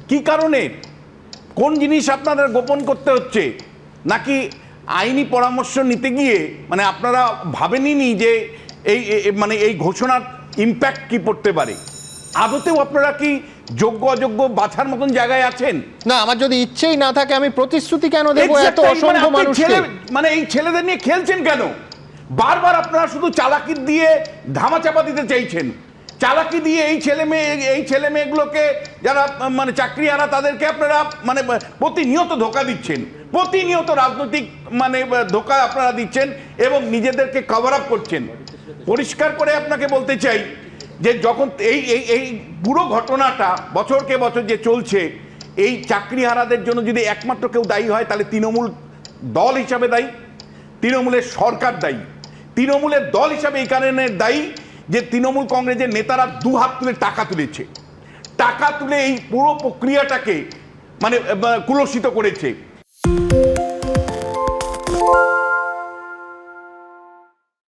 কি কারণে, কোন জিনিস আপনারা গোপন করতে হচ্ছে, নাকি আইনি পরামর্শ নিতে গিয়ে মানে আপনারা ভাবেননি যে মানে এই ঘোষণার ইম্প্যাক্ট কি পড়তে পারে? আদতেও আপনারা কি যোগ্য অযোগ্য বাছার মতন জায়গায় আছেন? না, আমার যদি ইচ্ছেই না থাকে আমি প্রতিশ্রুতি কেন দেবো এত অসংখ্য মানুষকে? মানে এই ছেলেদের নিয়ে খেলছেন কেন? বারবার আপনারা শুধু চালাকি দিয়ে ধামাচাপা দিতে চাইছেন, চালাকি দিয়ে এই ছেলে মেয়েগুলোকে যারা মানে চাকরিহারা তাদেরকে আপনারা মানে প্রতিনিয়ত ধোঁকা দিচ্ছেন, প্রতিনিয়ত রাজনৈতিক মানে ধোঁকা আপনারা দিচ্ছেন এবং নিজেদেরকে কভার আপ করছেন। পরিষ্কার করে আপনাকে বলতে চাই যে যখন এই এই এই পুরো ঘটনাটা বছরকে বছর যে চলছে, এই চাকরিহারাদের জন্য যদি একমাত্র কেউ দায়ী হয় তাহলে তৃণমূল দল হিসাবে দায়ী, তৃণমূলের সরকার দায়ী। তৃণমূলের দল হিসাবে এই কারণে দায়ী যে তৃণমূল কংগ্রেসের নেতারা দু হাত তুলে টাকা তুলেছে, টাকা তুলে এই পুরো প্রক্রিয়াটাকে মানে কুলসিত করেছে।